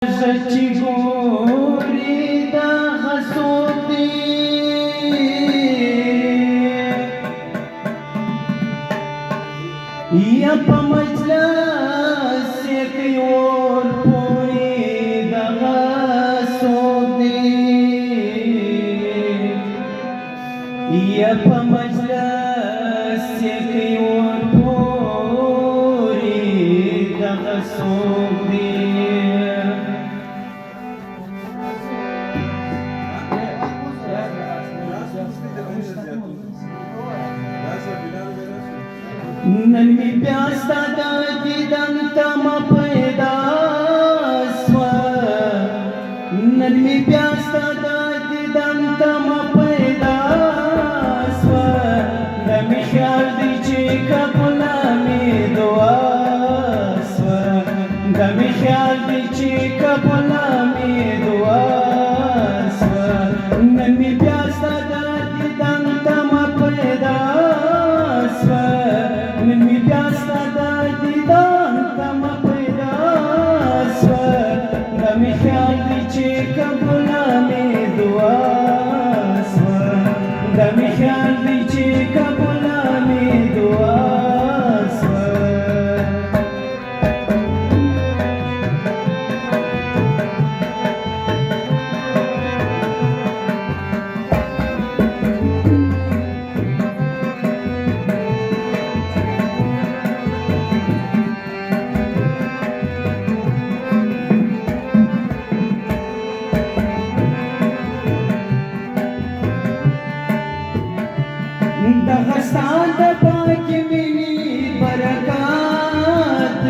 Chigori da hasodi ya pamajla se kayor puri da hasodi ya pamajla se kayor puri da hasodi नन मी प्यासा दीदन तम पैदा स्व नन मी प्यासा दीदन तम पैदा स्व दमी ख्याल दीचे कबुला में दुआ स्व दमी ख्याल दीचे कबुला में दुआ स्व नन मी प्यासा दीदन तम पैदा स्व नन मी प्यासा दीदन तम पैदा स्व दमी ख्याल दीचे कबुला में दुआ स्व दमी ख्याल दीचे कबुला में दुआ स्व दहस्तान पाक मिनी बरकत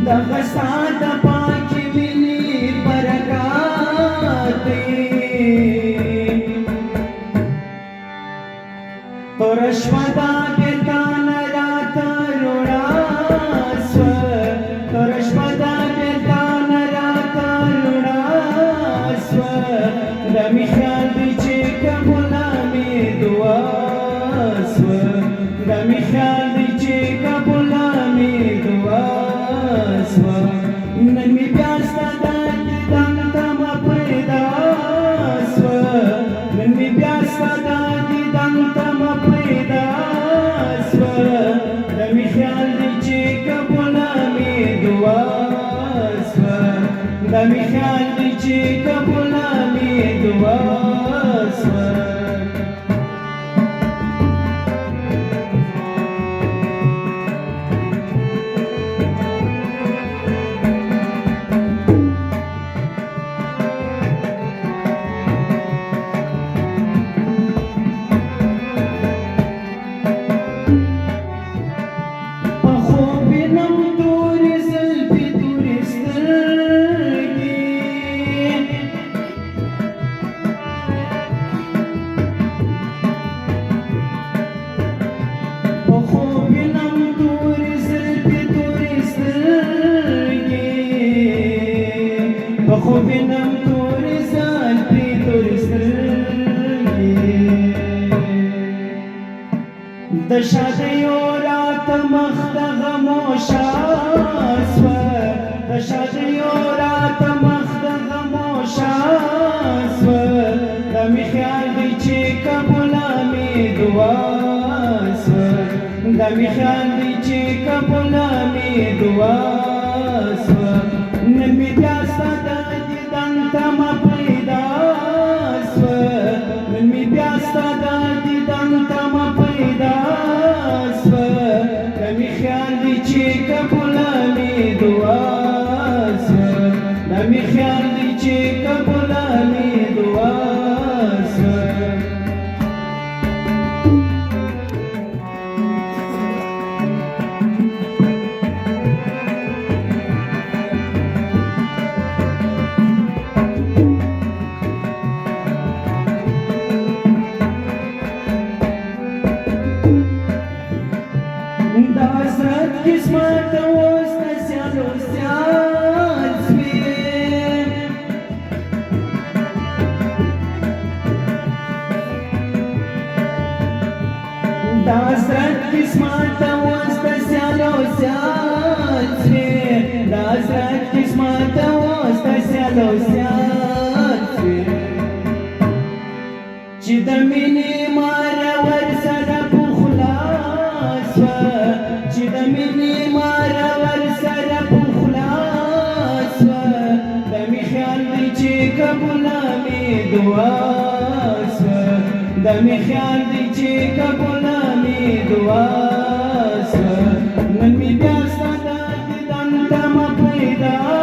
दहस्तान पाक मिनी बरकत तोरश्वदा बेतान रात रुड़ा स्व तोरश्वदा बेतान रात रुड़ा स्व दमी ख्याल दीचे कबुला में दुआ स्व दमी ख्याल दीचे कबुला में दुआ स्व नन मी प्यासा दीदन तम पैदा स्व नन मी प्यासा दीदन तम पैदा स्व दमी ख्याल दीचे कबुला में दुआ स्व दमी ख्याल दीचे कबुला में दुआ स्व خوبینم توری زال پی توری سترگی دشادیو رات مخت غموشا سو دشادیو رات مخت غموشا سو دمی خیال دیچی کبولا می دعا سو دمی خیال دیچی کبولا می دعا سو نمی پیاسا دीदन तम पैदा स्व नन मी प्यासा दीदन तम पैदा स्व दमी ख्याल दीचे कबुला में दुआ स्व दमी ख्याल दीचे कबुला में दुआ स्व दासरथ किस्मत ओस नस्यानो स्याल स्वे दासरथ د می خیال دی چې قبوله می دعا سوه نن می بیا ستا د دیدن تمه پیدا